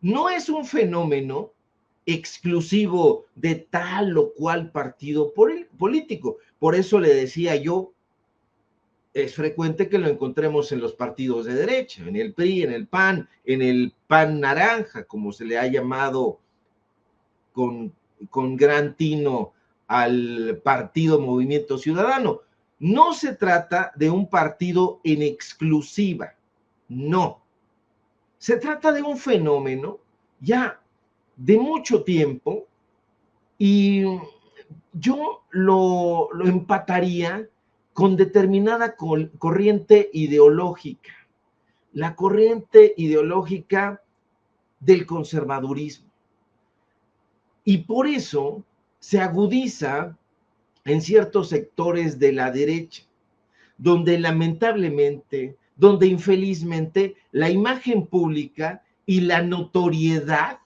no es un fenómeno exclusivo de tal o cual partido político. Por eso le decía yo, es frecuente que lo encontremos en los partidos de derecha, en el PRI, en el PAN naranja, como se le ha llamado con gran tino al partido Movimiento Ciudadano. No se trata de un partido en exclusiva, no. Se trata de un fenómeno ya de mucho tiempo y yo lo empataría con determinada corriente ideológica, la corriente ideológica del conservadurismo. Y por eso se agudiza en ciertos sectores de la derecha, donde lamentablemente, donde infelizmente la imagen pública y la notoriedad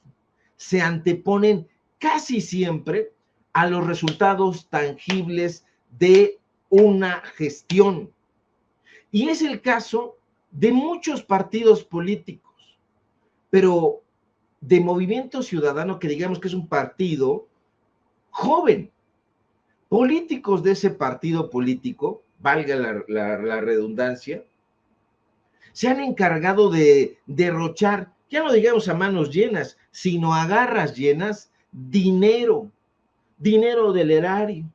se anteponen casi siempre a los resultados tangibles de una gestión. Y es el caso de muchos partidos políticos, pero de Movimiento Ciudadano, que digamos que es un partido joven. Políticos de ese partido político, valga la redundancia, se han encargado de derrochar, ya no digamos a manos llenas, sino a garras llenas, dinero del erario,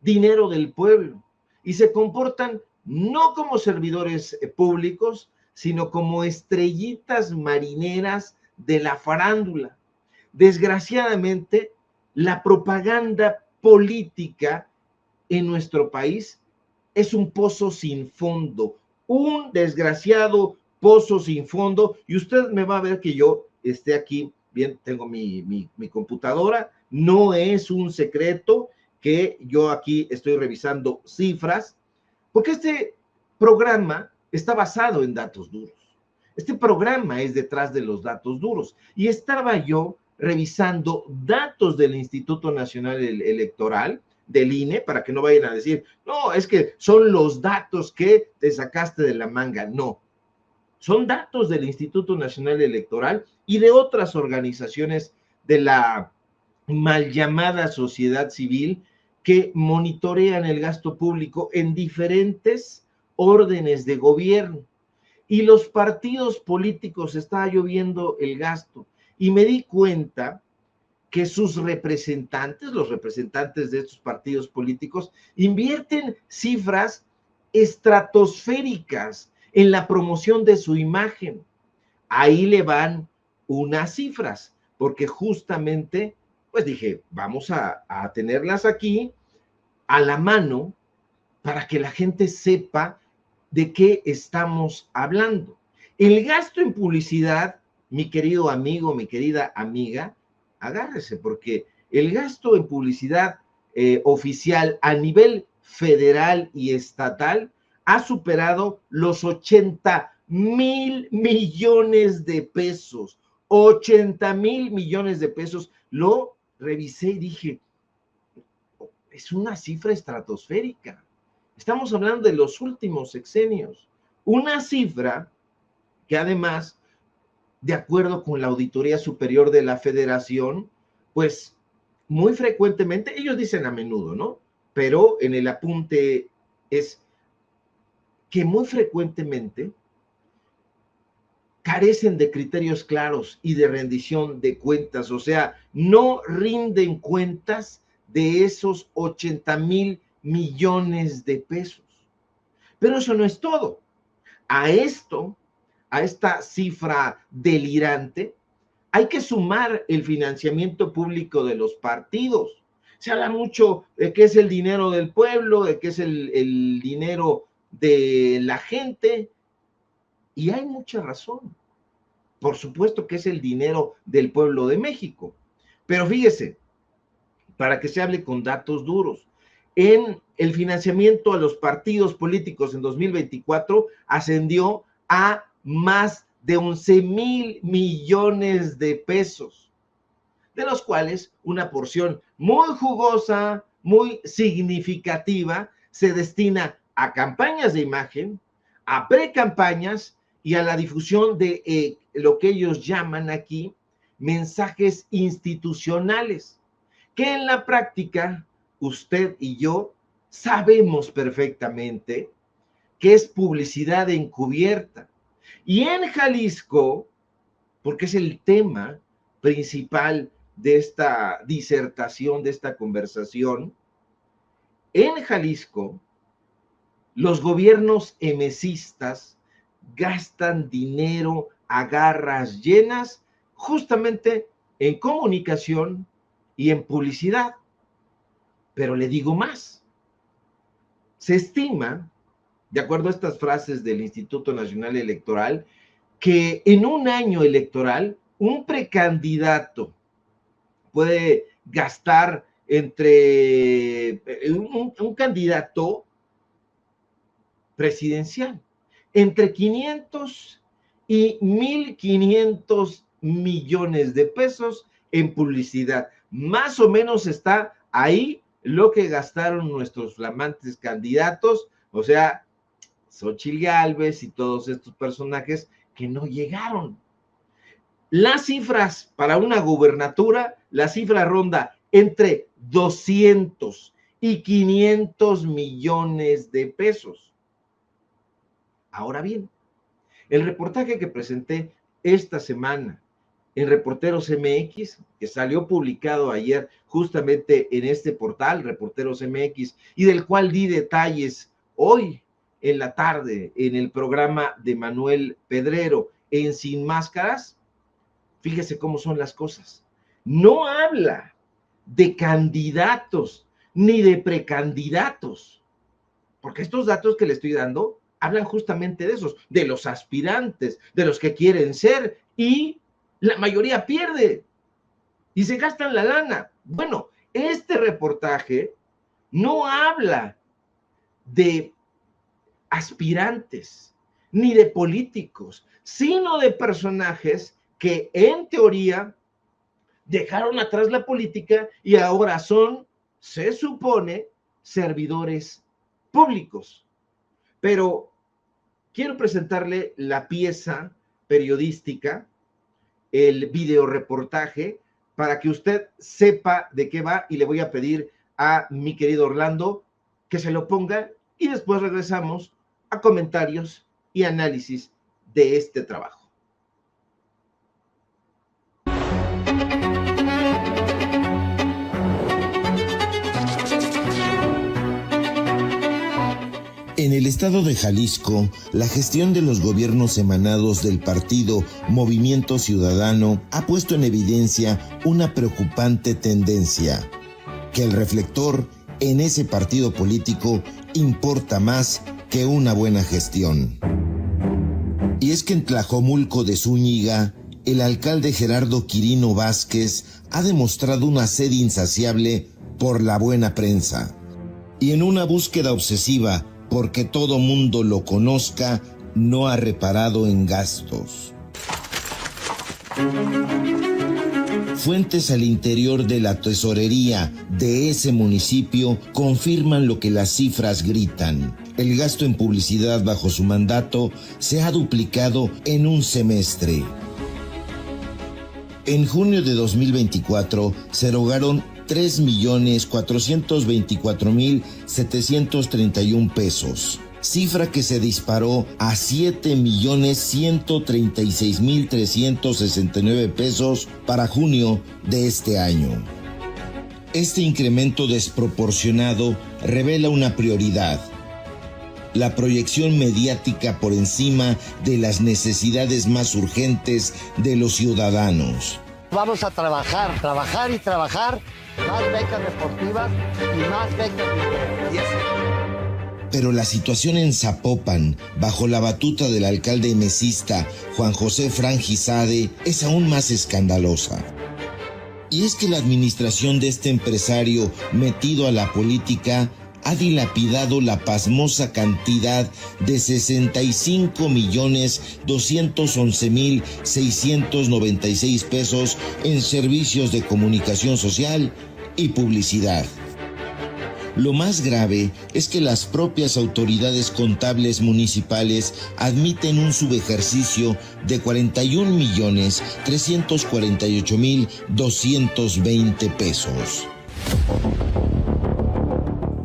dinero del pueblo, y se comportan no como servidores públicos, sino como estrellitas marineras de la farándula. Desgraciadamente, la propaganda política en nuestro país es un pozo sin fondo, un desgraciado pozo sin fondo, y usted me va a ver que yo esté aquí, bien, tengo mi computadora, no es un secreto que yo aquí estoy revisando cifras, porque este programa está basado en datos duros. Este programa es detrás de los datos duros. Y estaba yo revisando datos del Instituto Nacional Electoral, del INE, para que no vayan a decir, no, es que son los datos que te sacaste de la manga. No, son datos del Instituto Nacional Electoral y de otras organizaciones de la mal llamada sociedad civil que monitorean el gasto público en diferentes órdenes de gobierno. Y los partidos políticos, estaba yo viendo el gasto y me di cuenta que sus representantes, los representantes de estos partidos políticos, invierten cifras estratosféricas en la promoción de su imagen. Ahí le van unas cifras, porque justamente, pues dije, vamos a tenerlas aquí a la mano para que la gente sepa de qué estamos hablando. El gasto en publicidad, mi querido amigo, mi querida amiga, agárrese, porque el gasto en publicidad oficial a nivel federal y estatal ha superado los 80,000 millones de pesos. 80,000 millones de pesos. Lo revisé y dije, es una cifra estratosférica. Estamos hablando de los últimos sexenios. Una cifra que además, de acuerdo con la Auditoría Superior de la Federación, pues muy frecuentemente, ellos dicen a menudo, ¿no? Pero en el apunte es que muy frecuentemente carecen de criterios claros y de rendición de cuentas, o sea, no rinden cuentas de esos 80,000 millones de pesos. Pero eso no es todo. A esta cifra delirante, hay que sumar el financiamiento público de los partidos. Se habla mucho de que es el dinero del pueblo, de que es el dinero de la gente, y hay mucha razón. Por supuesto que es el dinero del pueblo de México. Pero fíjese, para que se hable con datos duros, en el financiamiento a los partidos políticos en 2024 ascendió a más de 11,000 millones de pesos, de los cuales una porción muy jugosa, muy significativa, se destina a campañas de imagen, a precampañas y a la difusión de lo que ellos llaman aquí mensajes institucionales, que en la práctica usted y yo sabemos perfectamente que es publicidad encubierta. Y en Jalisco, porque es el tema principal de esta disertación, de esta conversación, en Jalisco, los gobiernos emesistas gastan dinero a garras llenas justamente en comunicación y en publicidad. Pero le digo más. Se estima, de acuerdo a estas frases del Instituto Nacional Electoral, que en un año electoral un precandidato puede gastar entre un candidato presidencial entre 500 y 1,500 millones de pesos en publicidad. Más o menos está ahí lo que gastaron nuestros flamantes candidatos, o sea, Xochitl Gálvez y todos estos personajes que no llegaron. Las cifras para una gubernatura, la cifra ronda entre 200 y 500 millones de pesos. Ahora bien, el reportaje que presenté esta semana en Reporteros MX, que salió publicado ayer justamente en este portal, Reporteros MX, y del cual di detalles hoy en la tarde en el programa de Manuel Pedrero en Sin Máscaras, fíjese cómo son las cosas. No habla de candidatos ni de precandidatos, porque estos datos que le estoy dando hablan justamente de esos, de los aspirantes, de los que quieren ser, y la mayoría pierde y se gastan la lana. Bueno, este reportaje no habla de aspirantes ni de políticos, sino de personajes que en teoría dejaron atrás la política y ahora son, se supone, servidores públicos. Pero quiero presentarle la pieza periodística, el videoreportaje, para que usted sepa de qué va, y le voy a pedir a mi querido Orlando que se lo ponga y después regresamos a comentarios y análisis de este trabajo. En el estado de Jalisco, la gestión de los gobiernos emanados del partido Movimiento Ciudadano ha puesto en evidencia una preocupante tendencia, que el reflector en ese partido político importa más que una buena gestión. Y es que en Tlajomulco de Zúñiga, el alcalde Gerardo Quirino Vázquez ha demostrado una sed insaciable por la buena prensa. Y en una búsqueda obsesiva porque todo mundo lo conozca, no ha reparado en gastos. Fuentes al interior de la tesorería de ese municipio confirman lo que las cifras gritan. El gasto en publicidad bajo su mandato se ha duplicado en un semestre. En junio de 2024 se erogaron 3,424,731 pesos, cifra que se disparó a 7,136,369 pesos para junio de este año. Este incremento desproporcionado revela una prioridad: la proyección mediática por encima de las necesidades más urgentes de los ciudadanos. Vamos a trabajar y trabajar, más becas deportivas y más becas de... Pero la situación en Zapopan, bajo la batuta del alcalde mesista Juan José Frangizade, es aún más escandalosa. Y es que la administración de este empresario metido a la política ha dilapidado la pasmosa cantidad de 65,211,696 pesos en servicios de comunicación social y publicidad. Lo más grave es que las propias autoridades contables municipales admiten un subejercicio de 41.348.220 pesos.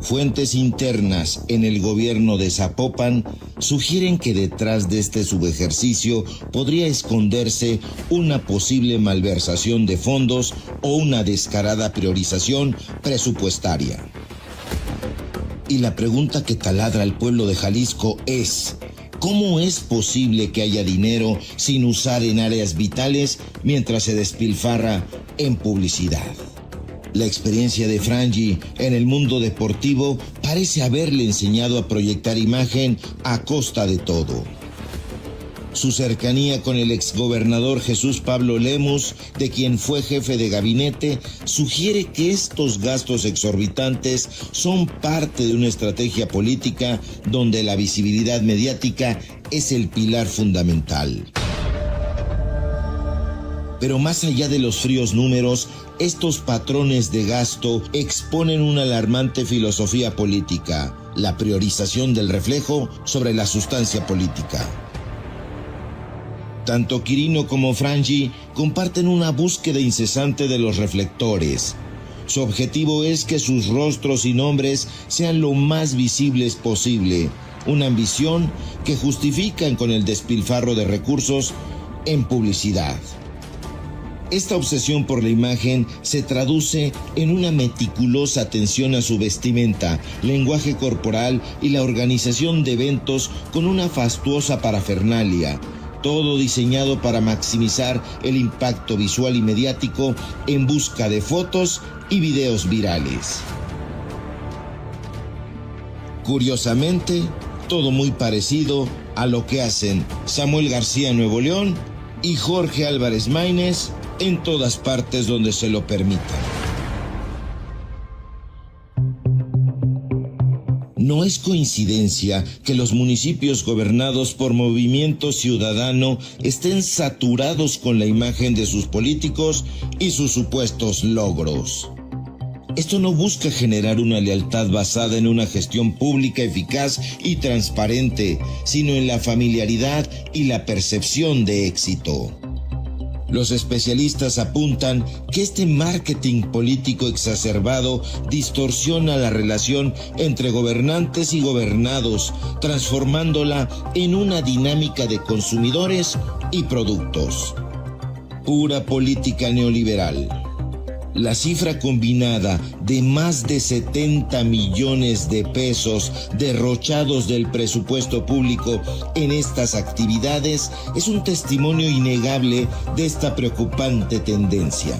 Fuentes internas en el gobierno de Zapopan sugieren que detrás de este subejercicio podría esconderse una posible malversación de fondos o una descarada priorización presupuestaria. Y la pregunta que taladra al pueblo de Jalisco es: ¿cómo es posible que haya dinero sin usar en áreas vitales mientras se despilfarra en publicidad? La experiencia de Frangi en el mundo deportivo parece haberle enseñado a proyectar imagen a costa de todo. Su cercanía con el exgobernador Jesús Pablo Lemus, de quien fue jefe de gabinete, sugiere que estos gastos exorbitantes son parte de una estrategia política donde la visibilidad mediática es el pilar fundamental. Pero más allá de los fríos números, estos patrones de gasto exponen una alarmante filosofía política: la priorización del reflejo sobre la sustancia política. Tanto Quirino como Frangi comparten una búsqueda incesante de los reflectores. Su objetivo es que sus rostros y nombres sean lo más visibles posible, una ambición que justifican con el despilfarro de recursos en publicidad. Esta obsesión por la imagen se traduce en una meticulosa atención a su vestimenta, lenguaje corporal y la organización de eventos con una fastuosa parafernalia, todo diseñado para maximizar el impacto visual y mediático en busca de fotos y videos virales. Curiosamente, todo muy parecido a lo que hacen Samuel García en Nuevo León y Jorge Álvarez Maínez en todas partes donde se lo permitan. No es coincidencia que los municipios gobernados por Movimiento Ciudadano estén saturados con la imagen de sus políticos y sus supuestos logros. Esto no busca generar una lealtad basada en una gestión pública eficaz y transparente, sino en la familiaridad y la percepción de éxito. Los especialistas apuntan que este marketing político exacerbado distorsiona la relación entre gobernantes y gobernados, transformándola en una dinámica de consumidores y productos. Pura política neoliberal. La cifra combinada de más de 70 millones de pesos derrochados del presupuesto público en estas actividades es un testimonio innegable de esta preocupante tendencia.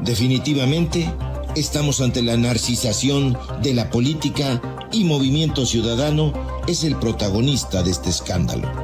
Definitivamente, estamos ante la narcisación de la política y Movimiento Ciudadano es el protagonista de este escándalo.